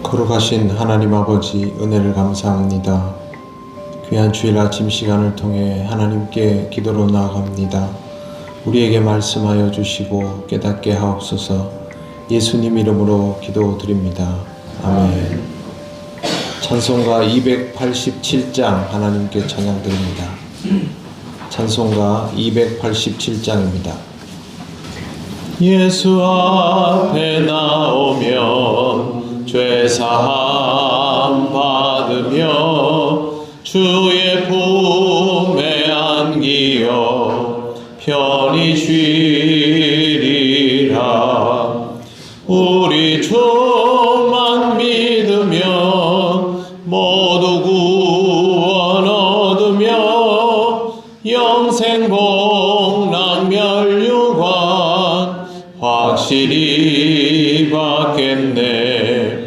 거룩하신 하나님 아버지, 은혜를 감사합니다. 귀한 주일 아침 시간을 통해 하나님께 기도로 나아갑니다. 우리에게 말씀하여 주시고 깨닫게 하옵소서. 예수님 이름으로 기도드립니다. 아멘. 찬송가 287장 하나님께 찬양드립니다. 찬송가 287장입니다. 예수 앞에 나오면 죄사함 받으며 주의 품에 안기어 편히 쉬리라. 우리 주만 믿으면 모두 구원 얻으며 영생 복락 멸류관 확실히 받겠네.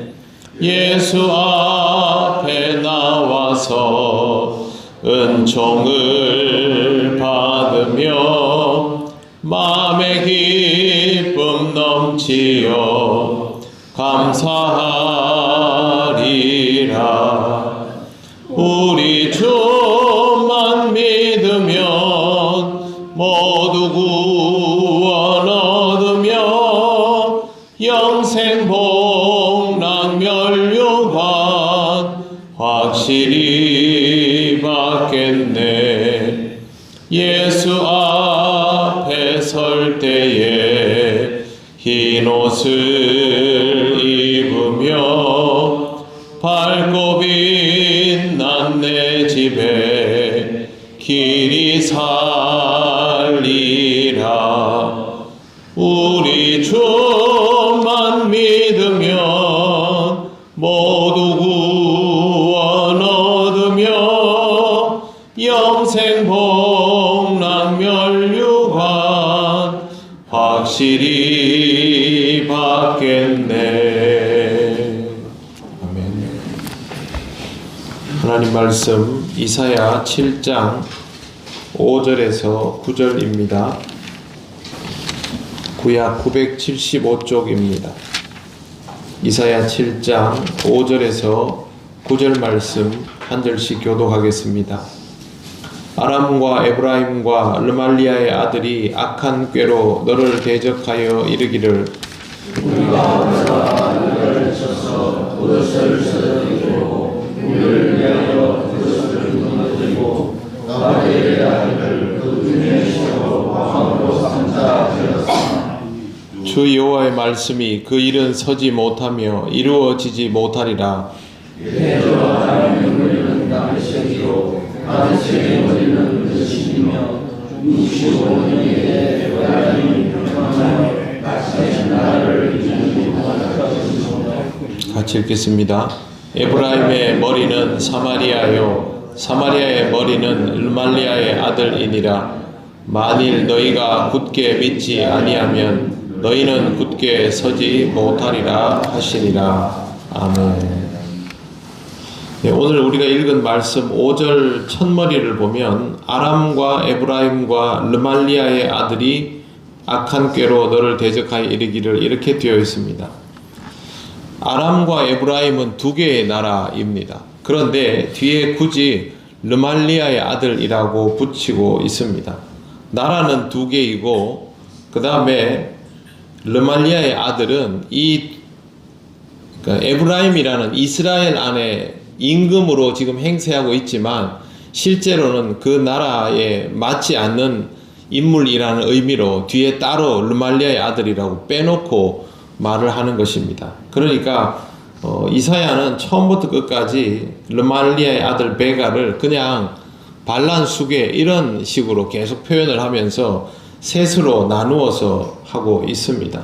예수 앞에 나와서 은총을 받으며 마음의 기쁨 넘치어 감사하리라. 우리 주만 믿으면 모두 구원 얻으며 영생 복락 멸류관 확실히 받겠네. 예수 앞에 설 때에 흰 옷을 입으며 밝고 빛난 내 집에 길이 살리라. 우리 주만 믿으면 모두 구원 얻으며 영생 복락 멸류관 확실히 받겠네. 아멘. 하나님 말씀 이사야 7장 5절에서 9절입니다. 구약 975쪽입니다. 이사야 7장 5절에서 9절 말씀 한 절씩 교독하겠습니다. 아람과 에브라임과 르말리아의 아들이 악한 꾀로 너를 대적하여 이르기를 우리가 너를 쳐서 그것을 쓰러뜨리고 우리를 위하여 그것을 무너뜨리고 나의 아들을 그 중에 세워 왕으로 삼자 되었으나 주 여호와의 말씀이 그 일은 서지 못하며 이루어지지 못하리라. 대저와 하나님의 머리는 다메섹이요 다메섹의 머리는 르신이며 65년에 에브라임이 평안하여 다시 나라를 이루지 못할 것이며. 같이 읽겠습니다. 에브라임의 머리는 사마리아요 사마리아의 머리는 르말리아의 아들이니라. 만일 너희가 굳게 믿지 아니하면 너희는 굳게 서지 못하리라 하시니라. 아멘. 네, 오늘 우리가 읽은 말씀 5절 첫머리를 보면 아람과 에브라임과 르말리아의 아들이 악한 꾀로 너를 대적하여 이르기를 이렇게 되어 있습니다. 아람과 에브라임은 두 개의 나라입니다. 그런데 뒤에 굳이 르말리아의 아들이라고 붙이고 있습니다. 나라는 두 개이고 그 다음에 르말리아의 아들은 그러니까 에브라임이라는 이스라엘 안에 임금으로 지금 행세하고 있지만 실제로는 그 나라에 맞지 않는 인물이라는 의미로 뒤에 따로 르말리아의 아들이라고 빼놓고 말을 하는 것입니다. 그러니까 이사야는 처음부터 끝까지 르말리아의 아들 베가를 그냥 반란수계 이런 식으로 계속 표현을 하면서 셋으로 나누어서 하고 있습니다.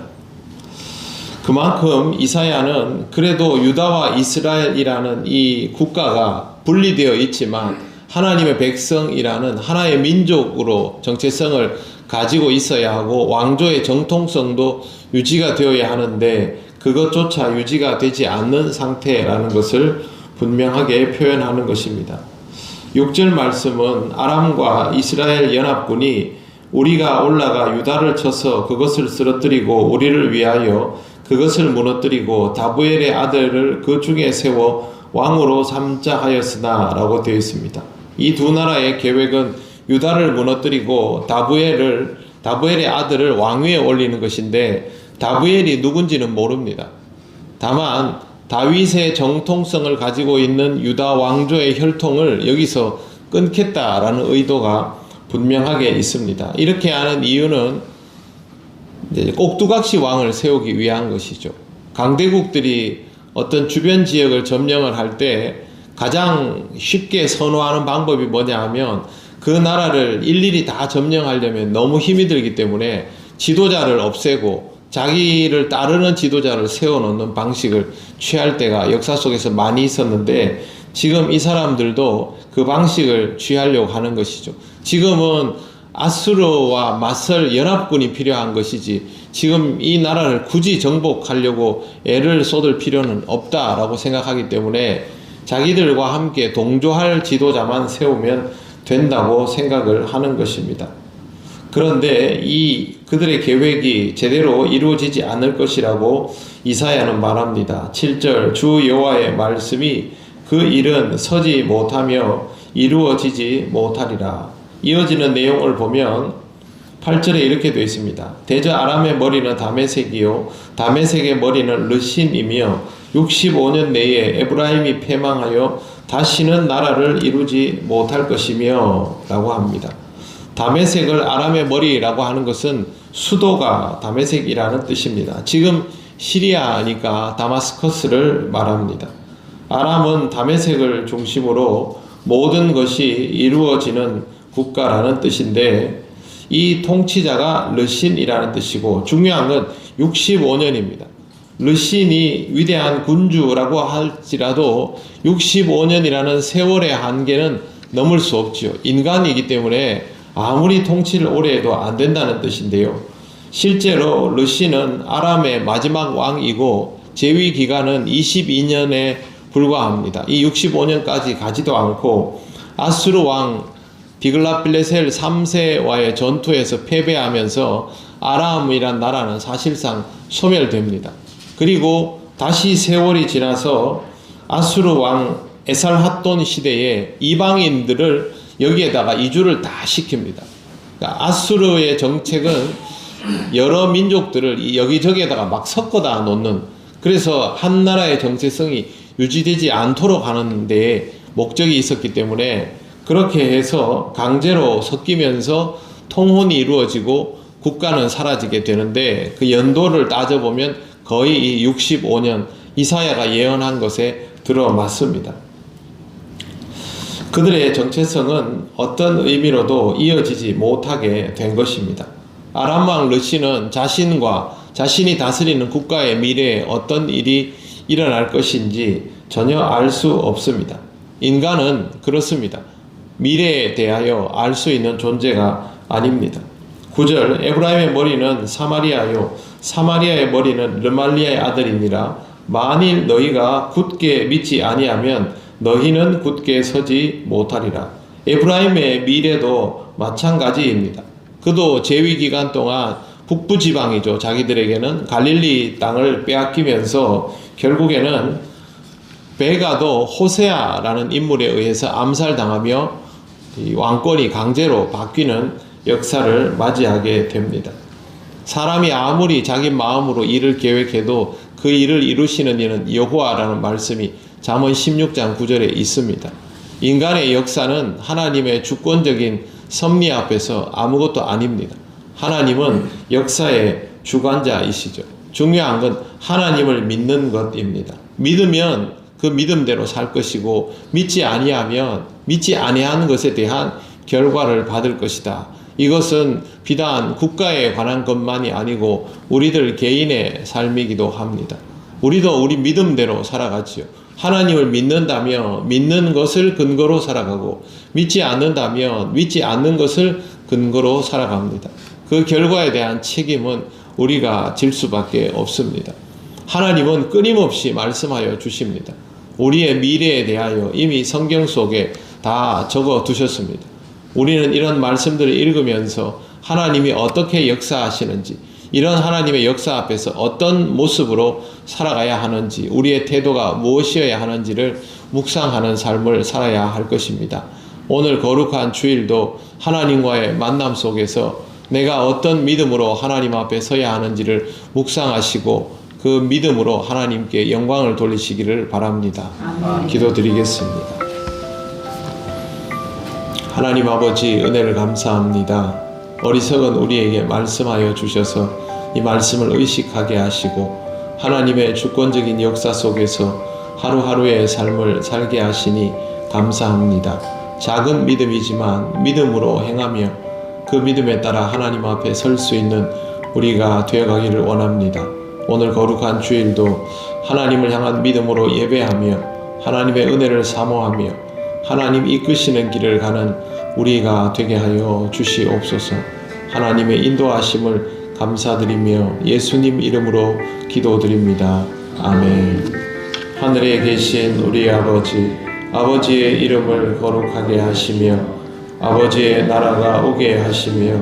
그만큼 이사야는 그래도 유다와 이스라엘이라는 이 국가가 분리되어 있지만 하나님의 백성이라는 하나의 민족으로 정체성을 가지고 있어야 하고 왕조의 정통성도 유지가 되어야 하는데 그것조차 유지가 되지 않는 상태라는 것을 분명하게 표현하는 것입니다. 6절 말씀은 아람과 이스라엘 연합군이 우리가 올라가 유다를 쳐서 그것을 쓰러뜨리고 우리를 위하여 그것을 무너뜨리고 다부엘의 아들을 그 중에 세워 왕으로 삼자 하였으나 라고 되어 있습니다. 이 두 나라의 계획은 유다를 무너뜨리고 다부엘의 아들을 왕위에 올리는 것인데, 다부엘이 누군지는 모릅니다. 다만 다윗의 정통성을 가지고 있는 유다 왕조의 혈통을 여기서 끊겠다라는 의도가 분명하게 있습니다. 이렇게 하는 이유는 꼭두각시 왕을 세우기 위한 것이죠. 강대국들이 어떤 주변 지역을 점령을 할 때 가장 쉽게 선호하는 방법이 뭐냐 하면, 그 나라를 일일이 다 점령하려면 너무 힘이 들기 때문에 지도자를 없애고 자기를 따르는 지도자를 세워놓는 방식을 취할 때가 역사 속에서 많이 있었는데, 지금 이 사람들도 그 방식을 취하려고 하는 것이죠. 지금은 아수르와 맞설 연합군이 필요한 것이지, 지금 이 나라를 굳이 정복하려고 애를 쏟을 필요는 없다라고 생각하기 때문에 자기들과 함께 동조할 지도자만 세우면 된다고 생각을 하는 것입니다. 그런데 그들의 계획이 제대로 이루어지지 않을 것이라고 이사야는 말합니다. 7절, 주 여호와의 말씀이 그 일은 서지 못하며 이루어지지 못하리라. 이어지는 내용을 보면 8절에 이렇게 되어 있습니다. 대저 아람의 머리는 다메섹이요 다메섹의 머리는 르신이며 65년 내에 에브라임이 패망하여 다시는 나라를 이루지 못할 것이며 라고 합니다. 다메섹을 아람의 머리라고 하는 것은 수도가 다메섹이라는 뜻입니다. 지금 시리아니까 다마스커스를 말합니다. 아람은 다메섹을 중심으로 모든 것이 이루어지는 국가라는 뜻인데, 이 통치자가 르신이라는 뜻이고, 중요한 건 65년입니다. 르신이 위대한 군주라고 할지라도 65년이라는 세월의 한계는 넘을 수 없지요. 인간이기 때문에 아무리 통치를 오래 해도 안 된다는 뜻인데요. 실제로 르신은 아람의 마지막 왕이고 재위 기간은 22년에 불과합니다. 이 65년까지 가지도 않고 아수르 왕 디글라필레셀 3세와의 전투에서 패배하면서 아람이란 나라는 사실상 소멸됩니다. 그리고 다시 세월이 지나서 아수르 왕 에살핫돈 시대에 이방인들을 여기에다가 이주를 다 시킵니다. 그러니까 아수르의 정책은 여러 민족들을 여기저기에다가 막 섞어다 놓는, 그래서 한 나라의 정체성이 유지되지 않도록 하는 데 목적이 있었기 때문에 그렇게 해서 강제로 섞이면서 통혼이 이루어지고 국가는 사라지게 되는데, 그 연도를 따져보면 거의 이 65년 이사야가 예언한 것에 들어맞습니다. 그들의 정체성은 어떤 의미로도 이어지지 못하게 된 것입니다. 아람 왕 르신은 자신이 다스리는 국가의 미래에 어떤 일이 일어날 것인지 전혀 알 수 없습니다. 인간은 그렇습니다. 미래에 대하여 알 수 있는 존재가 아닙니다. 9절, 에브라임의 머리는 사마리아요 사마리아의 머리는 르말리아의 아들이니라. 만일 너희가 굳게 믿지 아니하면 너희는 굳게 서지 못하리라. 에브라임의 미래도 마찬가지입니다. 그도 재위 기간 동안 북부 지방이죠. 자기들에게는 갈릴리 땅을 빼앗기면서 결국에는 베가도 호세아라는 인물에 의해서 암살당하며 이 왕권이 강제로 바뀌는 역사를 맞이하게 됩니다. 사람이 아무리 자기 마음으로 일을 계획해도 그 일을 이루시는 이는 여호와라는 말씀이 잠언 16장 9절에 있습니다. 인간의 역사는 하나님의 주권적인 섭리 앞에서 아무것도 아닙니다. 하나님은 역사의 주관자이시죠. 중요한 건 하나님을 믿는 것입니다. 믿으면 그 믿음대로 살 것이고, 믿지 아니하면 믿지 아니하는 것에 대한 결과를 받을 것이다. 이것은 비단 국가에 관한 것만이 아니고 우리들 개인의 삶이기도 합니다. 우리도 우리 믿음대로 살아가지요. 하나님을 믿는다면 믿는 것을 근거로 살아가고, 믿지 않는다면 믿지 않는 것을 근거로 살아갑니다. 그 결과에 대한 책임은 우리가 질 수밖에 없습니다. 하나님은 끊임없이 말씀하여 주십니다. 우리의 미래에 대하여 이미 성경 속에 다 적어 두셨습니다. 우리는 이런 말씀들을 읽으면서 하나님이 어떻게 역사하시는지, 이런 하나님의 역사 앞에서 어떤 모습으로 살아가야 하는지, 우리의 태도가 무엇이어야 하는지를 묵상하는 삶을 살아야 할 것입니다. 오늘 거룩한 주일도 하나님과의 만남 속에서 내가 어떤 믿음으로 하나님 앞에 서야 하는지를 묵상하시고 그 믿음으로 하나님께 영광을 돌리시기를 바랍니다. 기도드리겠습니다. 하나님 아버지, 은혜를 감사합니다. 어리석은 우리에게 말씀하여 주셔서 이 말씀을 의식하게 하시고 하나님의 주권적인 역사 속에서 하루하루의 삶을 살게 하시니 감사합니다. 작은 믿음이지만 믿음으로 행하며 그 믿음에 따라 하나님 앞에 설 수 있는 우리가 되어가기를 원합니다. 오늘 거룩한 주일도 하나님을 향한 믿음으로 예배하며 하나님의 은혜를 사모하며 하나님 이끄시는 길을 가는 우리가 되게 하여 주시옵소서. 하나님의 인도하심을 감사드리며 예수님 이름으로 기도드립니다. 아멘. 하늘에 계신 우리 아버지, 아버지의 이름을 거룩하게 하시며 아버지의 나라가 오게 하시며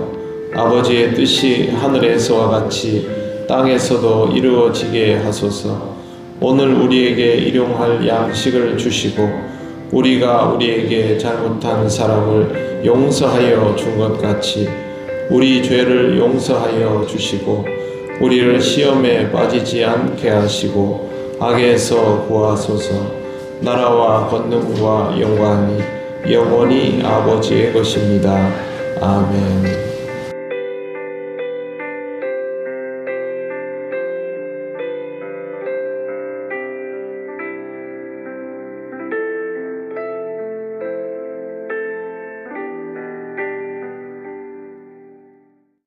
아버지의 뜻이 하늘에서와 같이 땅에서도 이루어지게 하소서. 오늘 우리에게 일용할 양식을 주시고 우리가 우리에게 잘못한 사람을 용서하여 준 것 같이 우리 죄를 용서하여 주시고 우리를 시험에 빠지지 않게 하시고 악에서 구하소서. 나라와 권능과 영광이 영원히 아버지의 것입니다. 아멘.